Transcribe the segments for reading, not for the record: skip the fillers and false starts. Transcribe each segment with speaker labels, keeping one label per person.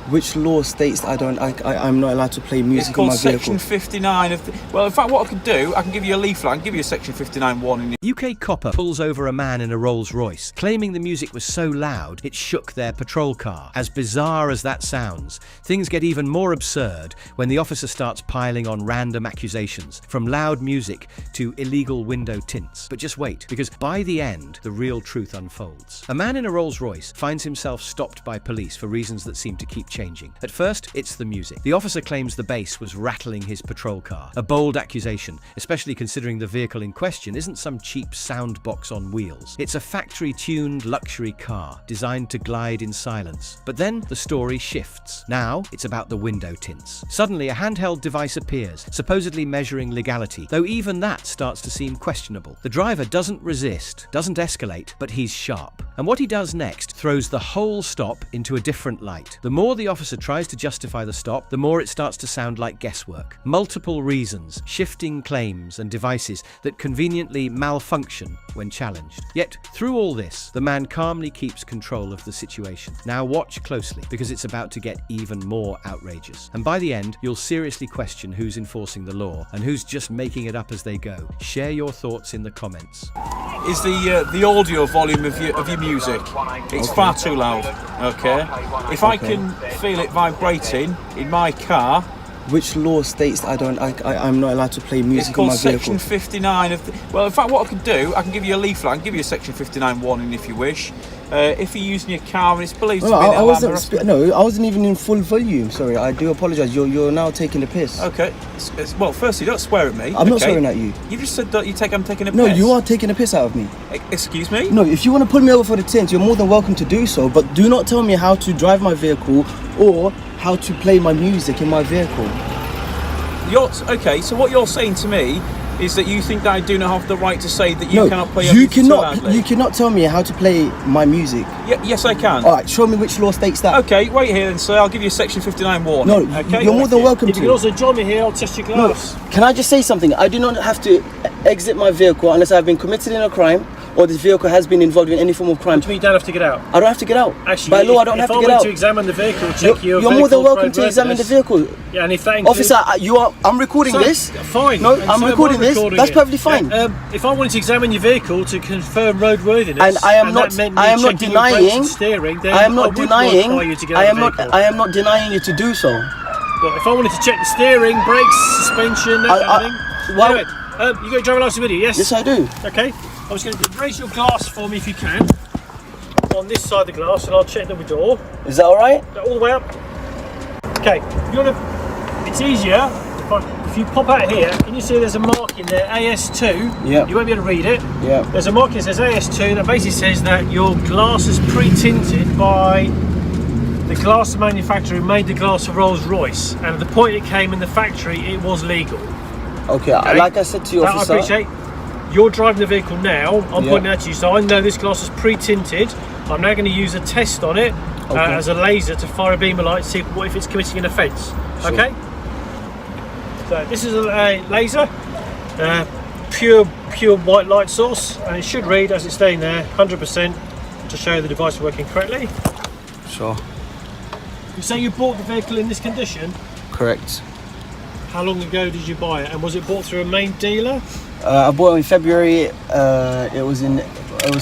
Speaker 1: Which law states that I'm not allowed to play music in my vehicle?
Speaker 2: It's called Section 59 of the... Well, in fact, what I can do, I can give you a leaflet. I can give you a Section 59 warning.
Speaker 3: UK copper pulls over a man in a Rolls Royce, claiming the music was so loud it shook their patrol car. As bizarre as that sounds, things get even more absurd when the officer starts piling on random accusations, from loud music to illegal window tints. But just wait, because by the end, the real truth unfolds. A man in a Rolls Royce finds himself stopped by police for reasons that seem to keep changing. At first, it's the music. The officer claims the bass was rattling his patrol car. A bold accusation, especially considering the vehicle in question isn't some cheap sound box on wheels. It's a factory-tuned luxury car designed to glide in silence. But then the story shifts. Now, it's about the window tints. Suddenly, a handheld device appears, supposedly measuring legality, though even that starts to seem questionable. The driver doesn't resist, doesn't escalate, but he's sharp. And what he does next throws the whole stop into a different light. The more the officer tries to justify the stop, the more it starts to sound like guesswork. Multiple reasons, shifting claims and devices that conveniently malfunction when challenged. Yet, through all this, the man calmly keeps control of the situation. Now watch closely, because it's about to get even more outrageous. And by the end, you'll seriously question who's enforcing the law and who's just making it up as they go. Share your thoughts in the comments.
Speaker 2: Is the audio volume of your music? It's far too loud. Okay. If I can feel it vibrating in my car.
Speaker 1: Which law states that I'm not allowed to play music in my vehicle?
Speaker 2: It's called Section 59 of the... Well, in fact, what I can do, I can give you a leaflet. I can give you a Section 59 warning if you wish. If you're using your car and it's believed to be an alarm harassment...
Speaker 1: I wasn't even in full volume. Sorry, I do apologise. You're now taking the piss.
Speaker 2: Okay. Well, firstly, don't swear at me.
Speaker 1: I'm not swearing at you.
Speaker 2: You just said that I'm taking a piss.
Speaker 1: No, you are taking a piss out of me.
Speaker 2: Excuse me?
Speaker 1: No, if you want to pull me over for the tint, you're more than welcome to do so. But do not tell me how to drive my vehicle or how to play my music in my vehicle.
Speaker 2: Okay, so what you're saying to me is that you think that I do not have the right to say that you cannot play your music too loudly?
Speaker 1: You cannot tell me how to play my music.
Speaker 2: Yes, I can.
Speaker 1: Alright, show me which law states that.
Speaker 2: Okay, wait here then, sir. I'll give you a Section 59 warning.
Speaker 1: No,
Speaker 2: okay?
Speaker 1: you're more than welcome
Speaker 4: If
Speaker 1: to.
Speaker 4: you can also join me here, I'll test your glass.
Speaker 1: No, can I just say something? I do not have to exit my vehicle unless I've been committed in a crime or this vehicle has been involved in any form of crime.
Speaker 4: Which means you don't have to get out.
Speaker 1: I don't have to get out.
Speaker 4: Actually,
Speaker 1: by law, I don't have to get out.
Speaker 4: If I want to examine the vehicle, check your
Speaker 1: You're more than welcome to examine the vehicle.
Speaker 4: Yeah, and if that includes...
Speaker 1: Officer, I'm recording this.
Speaker 4: Fine.
Speaker 1: No, I'm recording this. That's perfectly fine.
Speaker 4: Yeah, if I wanted to examine your vehicle to confirm roadworthiness,
Speaker 1: and I am not denying you to do so.
Speaker 4: Well, if I wanted to check the steering, brakes, suspension, that kind of thing. Anyway, you got your driving license with you, yes?
Speaker 1: Yes, I do.
Speaker 4: Okay. I was going to raise your glass for me if you can. On this side of the glass, and I'll check the door.
Speaker 1: Is that alright?
Speaker 4: All the way up. Okay. It's easier if you pop out here. Can you see there's a mark in there, AS2?
Speaker 1: Yeah.
Speaker 4: You won't be able to read it.
Speaker 1: Yeah.
Speaker 4: There's a mark that says AS2 that basically says that your glass is pre-tinted by the glass manufacturer who made the glass for Rolls Royce, and at the point it came in the factory, it was legal.
Speaker 1: Okay. Like I said to you, officer.
Speaker 4: I appreciate. You're driving the vehicle now. I'm pointing out to you, so I know this glass is pre-tinted. I'm now going to use a test on it as a laser to fire a beam of light to see if it's committing an offence.
Speaker 1: Sure.
Speaker 4: Okay. So this is a laser, pure white light source, and it should read as it's staying there 100% to show the device is working correctly.
Speaker 1: Sure.
Speaker 4: You say you bought the vehicle in this condition?
Speaker 1: Correct.
Speaker 4: How long ago did you buy it, and was it bought through a main dealer?
Speaker 1: I bought it in February. It was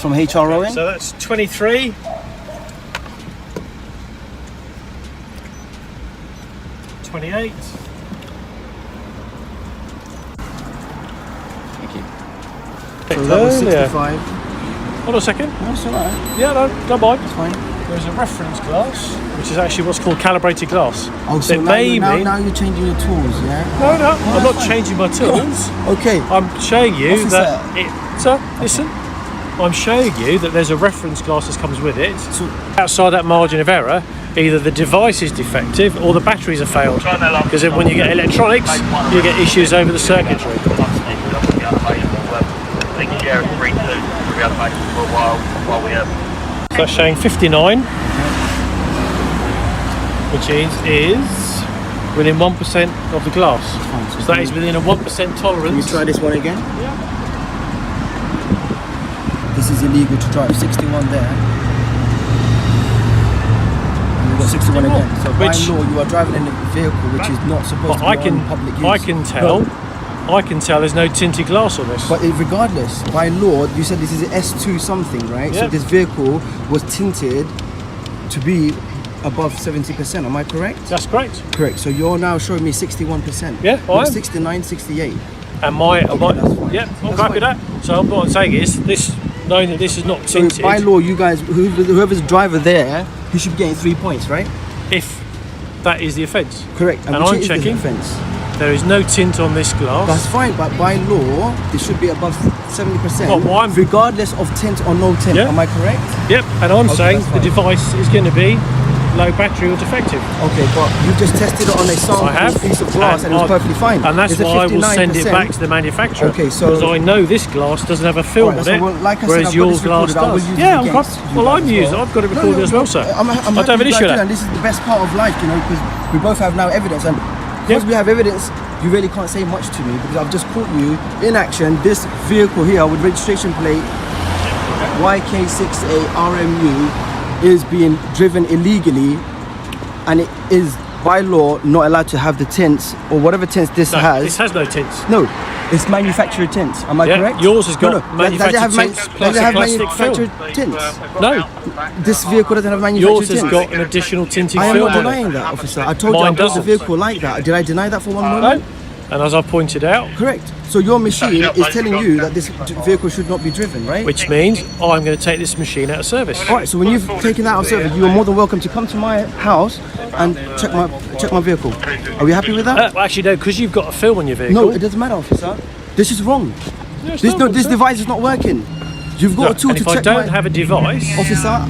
Speaker 1: from HR Rowan.
Speaker 4: So that's 23. $28.
Speaker 1: Thank you.
Speaker 4: So that was
Speaker 1: 65.
Speaker 4: Hold on a second.
Speaker 1: That's alright.
Speaker 4: Yeah, no, don't mind.
Speaker 1: It's fine.
Speaker 4: There's a reference glass, which is actually what's called calibrated glass.
Speaker 1: Oh, so now you're changing your tools, yeah?
Speaker 4: No, I'm not changing my tools.
Speaker 1: Okay.
Speaker 4: I'm showing you
Speaker 1: Officer.
Speaker 4: listen. I'm showing you that there's a reference glass that comes with it. So outside that margin of error, either the device is defective or the batteries have failed. Because when you get electronics, you get issues over the circuitry. So that's showing 59, which is within 1% of the glass. So that is within a 1% tolerance.
Speaker 1: Can you try this one again?
Speaker 4: Yeah.
Speaker 1: This is illegal to drive. 61 there. 61
Speaker 4: Anymore.
Speaker 1: again. So by law, you are driving in a vehicle which is not supposed
Speaker 4: But
Speaker 1: to be on public use.
Speaker 4: I can tell there's no tinted glass on this.
Speaker 1: But regardless, by law, you said this is an S2 something, right?
Speaker 4: Yeah.
Speaker 1: So this vehicle was tinted to be above 70%. Am I correct?
Speaker 4: That's correct.
Speaker 1: Correct. So you're now showing me 61%.
Speaker 4: Yeah, I am.
Speaker 1: 69, 68.
Speaker 4: And
Speaker 1: that's fine.
Speaker 4: yeah, I'm
Speaker 1: That's
Speaker 4: happy with
Speaker 1: fine.
Speaker 4: that. So what I'm saying is, this, knowing that this is not
Speaker 1: So
Speaker 4: tinted,
Speaker 1: by law, you guys, whoever's driver there, he should be getting 3 points, right?
Speaker 4: if that is the offence.
Speaker 1: Correct.
Speaker 4: And
Speaker 1: which
Speaker 4: I'm
Speaker 1: is the
Speaker 4: checking.
Speaker 1: offence.
Speaker 4: There is no tint on this glass.
Speaker 1: That's fine, but by law, it should be above 70%,
Speaker 4: Well, why I'm-
Speaker 1: regardless of tint or no tint.
Speaker 4: Yeah.
Speaker 1: Am I correct?
Speaker 4: Yep, and I'm
Speaker 1: Okay,
Speaker 4: saying
Speaker 1: that's
Speaker 4: the
Speaker 1: fine.
Speaker 4: device is going to be low battery or defective.
Speaker 1: Okay, but you just tested it on a sample
Speaker 4: I have.
Speaker 1: piece of glass and it was perfectly fine.
Speaker 4: And that's
Speaker 1: It's a
Speaker 4: why I will send it
Speaker 1: 59%.
Speaker 4: back to the manufacturer.
Speaker 1: Okay, so-
Speaker 4: because I know this glass doesn't have a film
Speaker 1: Alright,
Speaker 4: on
Speaker 1: so
Speaker 4: it,
Speaker 1: well, like I said,
Speaker 4: whereas
Speaker 1: I've got
Speaker 4: your
Speaker 1: this
Speaker 4: glass
Speaker 1: recorded, I will
Speaker 4: does.
Speaker 1: use it
Speaker 4: Yeah,
Speaker 1: against you
Speaker 4: well,
Speaker 1: guys
Speaker 4: I'm
Speaker 1: as
Speaker 4: using.
Speaker 1: well.
Speaker 4: I've got it recorded as well, sir.
Speaker 1: I'm
Speaker 4: I
Speaker 1: happy
Speaker 4: don't have an
Speaker 1: you
Speaker 4: issue
Speaker 1: guys
Speaker 4: with
Speaker 1: do
Speaker 4: that.
Speaker 1: And this is the best part of life, you know, because we both have now evidence, and because we have evidence, you really can't say much to me because I've just caught you in action. This vehicle here with registration plate YK68RMU is being driven illegally, and it is by law not allowed to have the tints or whatever tints this
Speaker 4: No,
Speaker 1: has.
Speaker 4: this has no tints.
Speaker 1: No, it's manufactured tints. Am I
Speaker 4: Yeah,
Speaker 1: correct?
Speaker 4: yours has got
Speaker 1: Does
Speaker 4: manufactured
Speaker 1: it have
Speaker 4: tints
Speaker 1: does
Speaker 4: plus
Speaker 1: it
Speaker 4: a
Speaker 1: have
Speaker 4: plastic
Speaker 1: manufactured tints?
Speaker 4: No,
Speaker 1: This vehicle doesn't have manufactured
Speaker 4: yours has
Speaker 1: tints.
Speaker 4: got an additional tinted
Speaker 1: I am
Speaker 4: film
Speaker 1: not
Speaker 4: on
Speaker 1: denying
Speaker 4: it.
Speaker 1: that, officer. I told you
Speaker 4: Mine
Speaker 1: I bought the
Speaker 4: doesn't.
Speaker 1: vehicle like that. Did I deny that for one
Speaker 4: No,
Speaker 1: moment?
Speaker 4: and as I pointed out,
Speaker 1: Correct. So your machine is telling you that this vehicle should not be driven, right?
Speaker 4: which means I'm going to take this machine out of service.
Speaker 1: All right. So when you've taken that out of service, you are more than welcome to come to my house and check my vehicle. Are we happy with that?
Speaker 4: Well, actually, no, because you've got a film on your vehicle.
Speaker 1: No, it doesn't matter, officer. This is wrong.
Speaker 4: No, it's
Speaker 1: This
Speaker 4: not,
Speaker 1: this
Speaker 4: sir.
Speaker 1: device is not working. You've got
Speaker 4: No,
Speaker 1: a tool
Speaker 4: and
Speaker 1: to
Speaker 4: if I
Speaker 1: check
Speaker 4: don't
Speaker 1: my
Speaker 4: have a device,
Speaker 1: officer.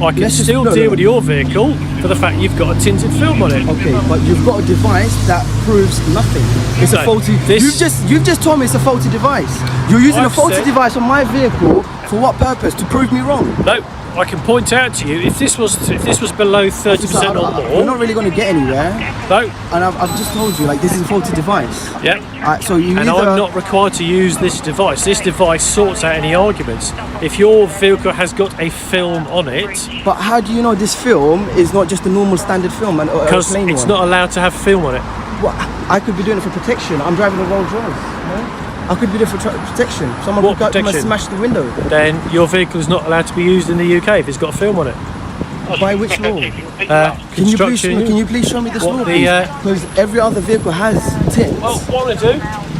Speaker 4: I can
Speaker 1: Let's just-
Speaker 4: still
Speaker 1: no,
Speaker 4: deal
Speaker 1: no.
Speaker 4: with your vehicle for the fact you've got a tinted film on it.
Speaker 1: Okay, but you've got a device that proves nothing. It's a
Speaker 4: No,
Speaker 1: faulty.
Speaker 4: this-
Speaker 1: You've just told me it's a faulty device. You're using a
Speaker 4: I've
Speaker 1: faulty
Speaker 4: said-
Speaker 1: device on my vehicle for what purpose? To prove me wrong.
Speaker 4: No, I can point out to you if this was below 30% or
Speaker 1: We're
Speaker 4: more.
Speaker 1: not really going to get anywhere.
Speaker 4: No,
Speaker 1: And I've just told you, like, this is a faulty device.
Speaker 4: yeah.
Speaker 1: So you
Speaker 4: And
Speaker 1: either
Speaker 4: I'm not required to use this device. This device sorts out any arguments. If your vehicle has got a film on it,
Speaker 1: But how do you know this film is not just a normal standard film and or a
Speaker 4: because
Speaker 1: plain
Speaker 4: it's
Speaker 1: one?
Speaker 4: not allowed to have film on it.
Speaker 1: Well, I could be doing it for protection. I'm driving a Rolls Royce. I could be doing it for protection. Someone
Speaker 4: What
Speaker 1: could come and
Speaker 4: protection?
Speaker 1: smash the window.
Speaker 4: Then your vehicle is not allowed to be used in the UK if it's got a film on it.
Speaker 1: By which law? Can you please show me this
Speaker 4: What
Speaker 1: law,
Speaker 4: the,
Speaker 1: please? Because every other vehicle has tints.
Speaker 4: Well, what I'm going to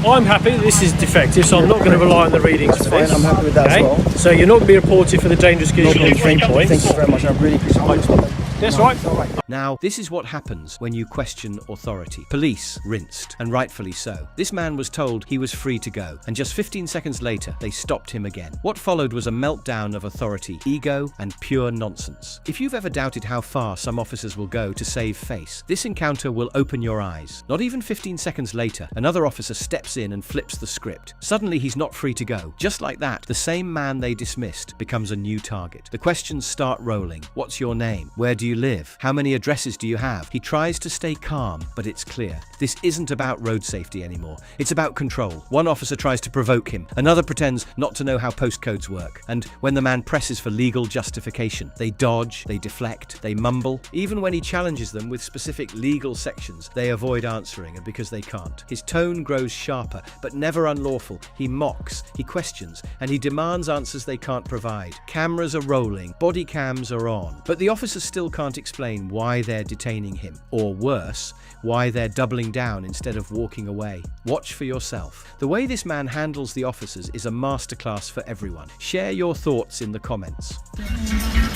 Speaker 4: do, I'm happy that this is defective, so I'm not going to rely on the readings for
Speaker 1: fine,
Speaker 4: this.
Speaker 1: I'm happy with that as well.
Speaker 4: So you're not going to be reported for the dangerous condition of 3 points.
Speaker 1: Thank you very much. I really appreciate it. I'm gonna stop it.
Speaker 4: That's right.
Speaker 1: It's all right.
Speaker 3: Now, this is what happens when you question authority. Police rinsed, and rightfully so. This man was told he was free to go, and just 15 seconds later, they stopped him again. What followed was a meltdown of authority, ego, and pure nonsense. If you've ever doubted how far some officers will go to save face, this encounter will open your eyes. Not even 15 seconds later, another officer steps in and flips the script. Suddenly, he's not free to go. Just like that, the same man they dismissed becomes a new target. The questions start rolling. What's your name? Where do you live? How many addresses do you have? He tries to stay calm, but it's clear. This isn't about road safety anymore. It's about control. One officer tries to provoke him. Another pretends not to know how postcodes work. And when the man presses for legal justification, they dodge, they deflect, they mumble. Even when he challenges them with specific legal sections, they avoid answering, and because they can't. His tone grows sharper, but never unlawful. He mocks, he questions, and he demands answers they can't provide. Cameras are rolling, body cams are on, but the officers still can't explain why they're detaining him, or worse, why they're doubling down instead of walking away. Watch for yourself. The way this man handles the officers is a masterclass for everyone. Share your thoughts in the comments.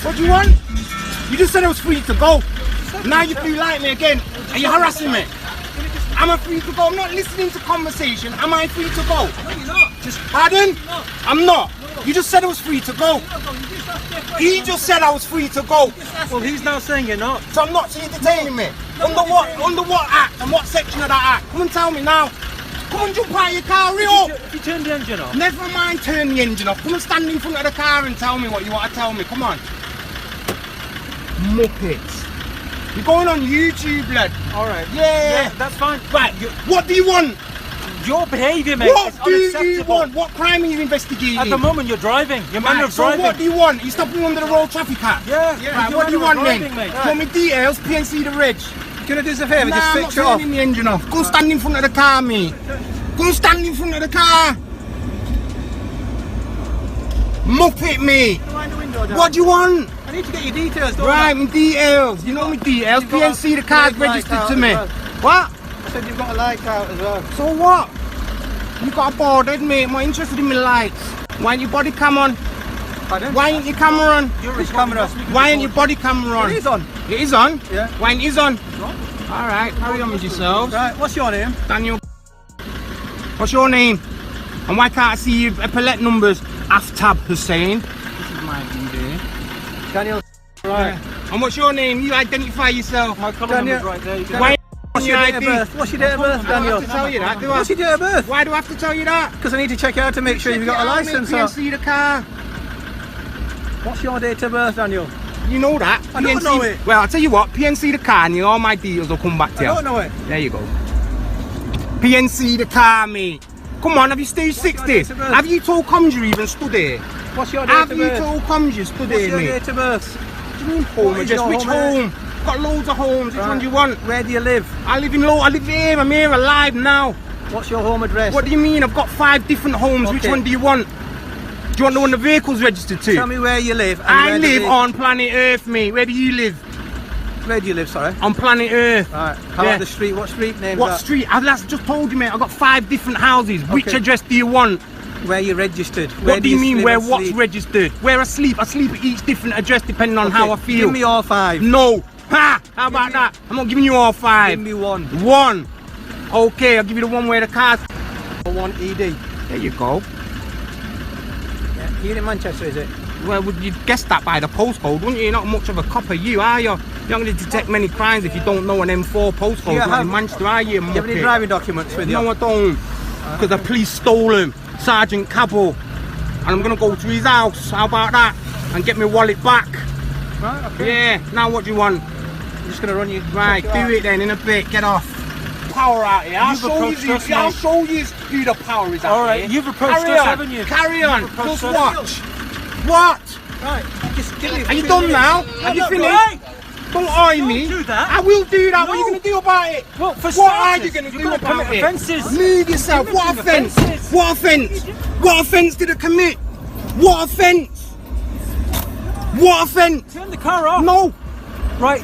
Speaker 5: What do you want? You just said I was free to go. Now you feel like me again. Are you harassing me? Am I free to go? I'm not listening to conversation. Am I free to go?
Speaker 6: No, you're not.
Speaker 5: Pardon?
Speaker 6: No.
Speaker 5: I'm not.
Speaker 6: No.
Speaker 5: You just said I was free to go. He just said I was free to go.
Speaker 6: Well, he's now saying you're not.
Speaker 5: So I'm not, so you're detaining me. Under what? Under what act? And what section of that act? Come and tell me now. Come and jump out of your car, hurry up.
Speaker 6: If you turn the engine off.
Speaker 5: Never mind turn the engine off. Come and stand in front of the car and tell me what you want to tell me. Come on. Muppets. You're going on YouTube, lad.
Speaker 6: All right.
Speaker 5: Yeah.
Speaker 6: That's fine.
Speaker 5: Right. What do you want?
Speaker 6: Your behaviour, mate,
Speaker 5: What
Speaker 6: is
Speaker 5: do you
Speaker 6: unacceptable.
Speaker 5: want? What crime are you investigating?
Speaker 6: At the moment, you're driving. Your manner
Speaker 5: Right,
Speaker 6: of
Speaker 5: so
Speaker 6: driving.
Speaker 5: what do you want? You stopping under the road traffic act?
Speaker 6: Yeah.
Speaker 5: Right,
Speaker 6: your
Speaker 5: what do you
Speaker 6: manner
Speaker 5: want
Speaker 6: of
Speaker 5: then?
Speaker 6: driving, mate.
Speaker 5: Do you want me details? PNC the reg.
Speaker 1: Can I do us a favour?
Speaker 5: Nah,
Speaker 1: Just
Speaker 5: I'm
Speaker 1: switch
Speaker 5: not
Speaker 1: it off.
Speaker 5: turning the engine off. Go stand in front of the car, mate. Go stand in front of the car. Muppet, mate.
Speaker 1: Wind the window down.
Speaker 5: What do you want?
Speaker 1: I need to get your details, don't
Speaker 5: Right, my details. You know my details.
Speaker 1: You've got
Speaker 5: PNC, the
Speaker 1: a
Speaker 5: car's
Speaker 1: red light
Speaker 5: registered
Speaker 1: out
Speaker 5: to
Speaker 1: as
Speaker 5: me.
Speaker 1: well.
Speaker 5: What?
Speaker 1: I said you've got a light out as well.
Speaker 5: So what? You got a bored head, mate. I'm not interested in my lights. Why ain't your body cam on?
Speaker 1: Pardon?
Speaker 5: Why ain't your camera on?
Speaker 1: Which camera?
Speaker 5: Why ain't your body camera on?
Speaker 1: It is on.
Speaker 5: It is on?
Speaker 1: Yeah.
Speaker 5: Why ain't it on? Alright, carry on with yourselves.
Speaker 1: Right, what's your name?
Speaker 5: Daniel. What's your name? And why can't I see your epaulette numbers? Aftab Hussein. This is my DD.
Speaker 1: Daniel. Right.
Speaker 5: And what's your name? You identify yourself.
Speaker 6: My colour
Speaker 1: Daniel.
Speaker 6: number's right there. You can
Speaker 5: Why
Speaker 1: What's your date of birth? What's your date of birth,
Speaker 5: I don't
Speaker 1: Daniel?
Speaker 5: have to tell you that, do I?
Speaker 1: What's your date of birth?
Speaker 5: Why do I have to tell you that?
Speaker 1: Because I need to check it out to make sure you've got a license. Or...
Speaker 5: PNC the car.
Speaker 1: What's your date of birth, Daniel?
Speaker 5: You know that?
Speaker 1: I don't know it.
Speaker 5: Well, I'll tell you what. PNC the car and all my details will come back to
Speaker 1: I
Speaker 5: you.
Speaker 1: don't know it.
Speaker 5: There you go. PNC the car, mate. Come on, have you stage
Speaker 1: What's your
Speaker 5: 60?
Speaker 1: date of birth?
Speaker 5: Have you told comms you even stood here?
Speaker 1: What's your date
Speaker 5: Have
Speaker 1: of
Speaker 5: you
Speaker 1: birth?
Speaker 5: told comms you stood
Speaker 1: What's
Speaker 5: here,
Speaker 1: your
Speaker 5: mate?
Speaker 1: date of birth?
Speaker 5: What do you mean home
Speaker 1: What is
Speaker 5: address?
Speaker 1: your
Speaker 5: Which
Speaker 1: home
Speaker 5: home? Got loads of homes. Which
Speaker 1: Right.
Speaker 5: one do you want?
Speaker 1: Where do you live?
Speaker 5: I live here. I'm here alive now.
Speaker 1: What's your home address?
Speaker 5: What do you mean? I've got 5 different homes. Which
Speaker 1: Okay.
Speaker 5: one do you want? Do you want the one the vehicle's registered to?
Speaker 1: Tell me where you live. And
Speaker 5: I
Speaker 1: where
Speaker 5: live
Speaker 1: the
Speaker 5: on planet Earth, mate. Where do you live?
Speaker 1: Where do you live, sorry?
Speaker 5: On planet Earth.
Speaker 1: Alright. How
Speaker 5: Yeah.
Speaker 1: about the street? What street name?
Speaker 5: What street? I've just told you, mate. I've got 5 different houses. Which
Speaker 1: Okay.
Speaker 5: address do you want?
Speaker 1: Where you registered?
Speaker 5: What do you mean?
Speaker 1: sleep
Speaker 5: Where
Speaker 1: and
Speaker 5: what's
Speaker 1: sleep?
Speaker 5: registered? Where I sleep? I sleep at each different address depending on how I
Speaker 1: Okay,
Speaker 5: feel.
Speaker 1: Give me all 5.
Speaker 5: No. Ha! How about
Speaker 1: me-
Speaker 5: that? I'm not giving you all 5.
Speaker 1: Give me 1.
Speaker 5: 1. Okay, I'll give you the one where the car's.
Speaker 1: 1 ED.
Speaker 5: There you go.
Speaker 1: Yeah. Here in Manchester, is it?
Speaker 5: Well, you'd guess that by the postcode, wouldn't you? You're not much of a cop, are you, are you? You're not going to detect many crimes if you don't know an M4 postcode.
Speaker 1: Yeah,
Speaker 5: Not in Manchester, are you?
Speaker 1: Do you have any
Speaker 5: muppet?
Speaker 1: driving documents with you?
Speaker 5: No, I don't. Because the police stole him. Sergeant Cabell. And I'm going to go to his house. How about that? And get my wallet back.
Speaker 1: Right, okay.
Speaker 5: Yeah, now what do you want?
Speaker 1: I'm just going to run you.
Speaker 5: Right,
Speaker 1: check you out.
Speaker 5: do it then in a bit. Get off. Power out here. I'll
Speaker 6: You've
Speaker 5: show
Speaker 6: approached
Speaker 5: you.
Speaker 6: us,
Speaker 5: I'll
Speaker 6: mate.
Speaker 5: show you who the power is out
Speaker 6: All right,
Speaker 5: here.
Speaker 6: you've approached
Speaker 5: Carry
Speaker 6: us,
Speaker 5: on.
Speaker 6: haven't you?
Speaker 5: Carry on.
Speaker 6: You've approached
Speaker 5: Just
Speaker 6: us.
Speaker 5: watch. What?
Speaker 1: Right, just give me.
Speaker 5: Are you done now? Have you finished?
Speaker 6: Right.
Speaker 5: Don't eye me.
Speaker 6: do that.
Speaker 5: I will do that. What are you
Speaker 6: No.
Speaker 5: going to do about it?
Speaker 6: Well, for
Speaker 5: What
Speaker 6: starters,
Speaker 5: are you going to
Speaker 6: you're
Speaker 5: do
Speaker 6: gonna
Speaker 5: about
Speaker 6: commit
Speaker 5: it?
Speaker 6: offences.
Speaker 5: Move yourself.
Speaker 6: You're
Speaker 5: What
Speaker 6: committing
Speaker 5: offence?
Speaker 6: offences.
Speaker 5: What offence? What offence did I commit? What offence? What offence?
Speaker 6: Turn the car off.
Speaker 5: No.
Speaker 6: Right.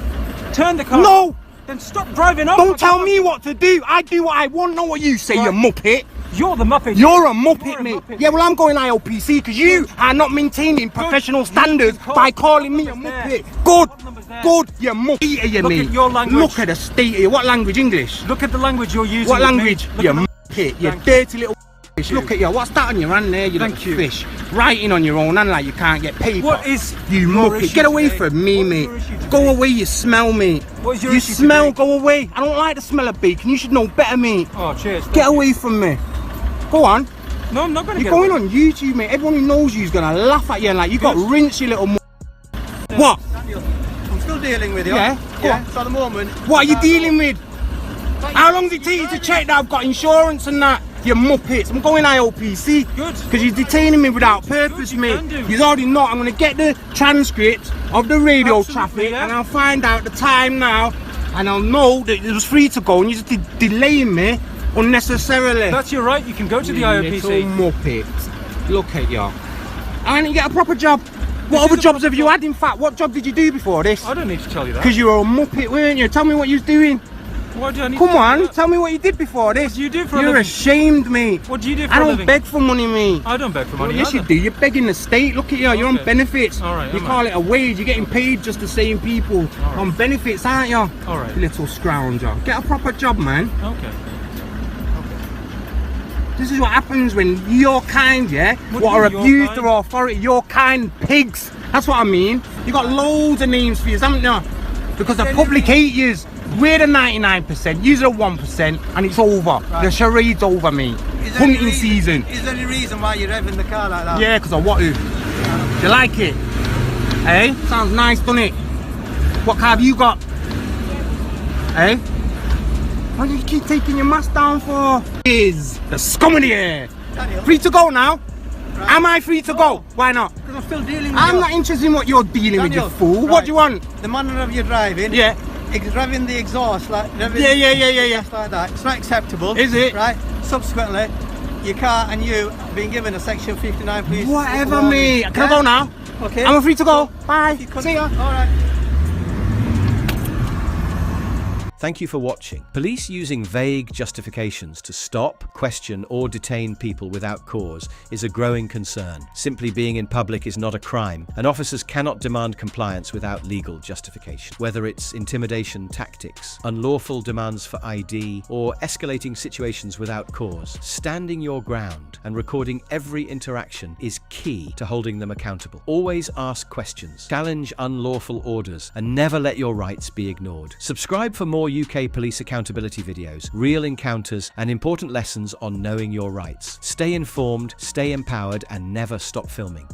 Speaker 6: Turn the car off.
Speaker 5: No.
Speaker 6: Then stop driving off.
Speaker 5: Don't tell me what to do. I do what I want, not what you say, you muppet.
Speaker 6: You're the muppet.
Speaker 5: You're a muppet,
Speaker 6: You're a
Speaker 5: mate.
Speaker 6: muppet.
Speaker 5: Yeah, well, I'm going IOPC because you are not maintaining professional standards
Speaker 6: Call-
Speaker 5: by calling me a
Speaker 6: Number's
Speaker 5: muppet.
Speaker 6: there.
Speaker 5: Good.
Speaker 6: What number's there?
Speaker 5: Good, you muppet, you
Speaker 6: Look
Speaker 5: mate.
Speaker 6: at your language.
Speaker 5: Look at the state of you. What language? English?
Speaker 6: Look at the language you're using.
Speaker 5: What
Speaker 6: with me.
Speaker 5: language?
Speaker 6: Look
Speaker 5: You
Speaker 6: at the-
Speaker 5: muppet. You
Speaker 6: Thank
Speaker 5: dirty little fish. Look at you. What's that on your hand there, you
Speaker 6: Thank
Speaker 5: little
Speaker 6: you.
Speaker 5: fish? Writing on your own hand like you can't get paper.
Speaker 6: What is
Speaker 5: You
Speaker 6: your
Speaker 5: muppet.
Speaker 6: issue
Speaker 5: Get away
Speaker 6: today?
Speaker 5: from me,
Speaker 6: What is
Speaker 5: mate.
Speaker 6: your issue today?
Speaker 5: Go away, you smell, mate.
Speaker 6: What is your
Speaker 5: You
Speaker 6: issue
Speaker 5: smell,
Speaker 6: today?
Speaker 5: go away. I don't like the smell of bacon. You should know better, mate.
Speaker 6: Oh, cheers.
Speaker 5: Get away from me. Go on.
Speaker 6: No, I'm not going to
Speaker 5: You're
Speaker 6: get
Speaker 5: going
Speaker 6: away.
Speaker 5: on YouTube, mate. Everyone who knows you is going to laugh at you and like, you got
Speaker 6: Good.
Speaker 5: rinse, you little What?
Speaker 1: Daniel, I'm still dealing with you.
Speaker 5: Yeah? Go
Speaker 1: Yeah.
Speaker 5: on.
Speaker 1: So at the moment.
Speaker 5: What are you dealing with? How long does it take you to check that I've got insurance and that? You muppets. I'm going IOPC.
Speaker 6: Good.
Speaker 5: Because you're detaining me without purpose,
Speaker 6: you
Speaker 5: mate.
Speaker 6: can do.
Speaker 5: You're already not. I'm going to get the transcript of the radio
Speaker 6: Absolutely,
Speaker 5: traffic
Speaker 6: yeah.
Speaker 5: and I'll find out the time now and I'll know that it was free to go and you're just delaying me unnecessarily.
Speaker 6: That's your right. You can go to the IOPC.
Speaker 5: Little muppet. Look at you. Why didn't you get a proper job? What
Speaker 6: is
Speaker 5: other
Speaker 6: a
Speaker 5: jobs
Speaker 6: proper
Speaker 5: have you had, in fact? What job did you do before this?
Speaker 6: I don't need to tell you that.
Speaker 5: Because you were a muppet, weren't you? Tell me what you was doing.
Speaker 6: Why do I need
Speaker 5: Come
Speaker 6: to tell you
Speaker 5: on,
Speaker 6: that?
Speaker 5: tell me what you did before this.
Speaker 6: What do you do for a
Speaker 5: You're
Speaker 6: living?
Speaker 5: ashamed, mate.
Speaker 6: What do you do for
Speaker 5: I
Speaker 6: a
Speaker 5: don't
Speaker 6: living?
Speaker 5: beg for money, mate.
Speaker 6: I don't beg for money.
Speaker 5: Yes, you
Speaker 6: either.
Speaker 5: do. You're begging the state. Look at you. You're on
Speaker 6: Okay.
Speaker 5: benefits.
Speaker 6: All right,
Speaker 5: You
Speaker 6: am
Speaker 5: call
Speaker 6: I?
Speaker 5: it a wage. You're getting paid just the same people on benefits, aren't you?
Speaker 6: All right.
Speaker 5: You little scrounger. Get a proper job, man.
Speaker 6: Okay.
Speaker 5: This is what happens when your kind, yeah,
Speaker 6: What
Speaker 5: what
Speaker 6: do you
Speaker 5: are
Speaker 6: mean, your
Speaker 5: abused
Speaker 6: kind?
Speaker 5: or authority, your kind pigs. That's what I mean. You got loads of names for you, haven't you? Because the public hate yous. We're the 99%, you're the 1%, and it's over. The charade's over, mate. Hunting season.
Speaker 1: Is there any reason why you're revving the car like that?
Speaker 5: Yeah, because I want to. Do you like it? Hey? Sounds nice, doesn't it? What car have you got? Hey? Why do you keep taking your mask down for? Is the scum in the air. Free to go now? Right. Am I free to go? Why not?
Speaker 7: Because I'm still dealing with
Speaker 5: I'm not interested in what you're dealing with, you fool.
Speaker 7: Right.
Speaker 5: What do you want?
Speaker 7: The manner of your driving.
Speaker 5: Yeah.
Speaker 7: Revving the exhaust like revving
Speaker 5: Yeah.
Speaker 7: stuff like that. It's not acceptable.
Speaker 5: Is it?
Speaker 7: Right. Subsequently, your car and you have been given a section 59 police.
Speaker 5: Whatever, mate. Can I go now?
Speaker 7: Okay.
Speaker 5: I'm free to go. Bye. See ya.
Speaker 7: Alright.
Speaker 3: Thank you for watching. Police using vague justifications to stop, question, or detain people without cause is a growing concern. Simply being in public is not a crime, and officers cannot demand compliance without legal justification. Whether it's intimidation tactics, unlawful demands for ID, or escalating situations without cause, standing your ground and recording every interaction is key to holding them accountable. Always ask questions, challenge unlawful orders, and never let your rights be ignored. Subscribe for more UK police accountability videos, real encounters, and important lessons on knowing your rights. Stay informed, stay empowered, and never stop filming.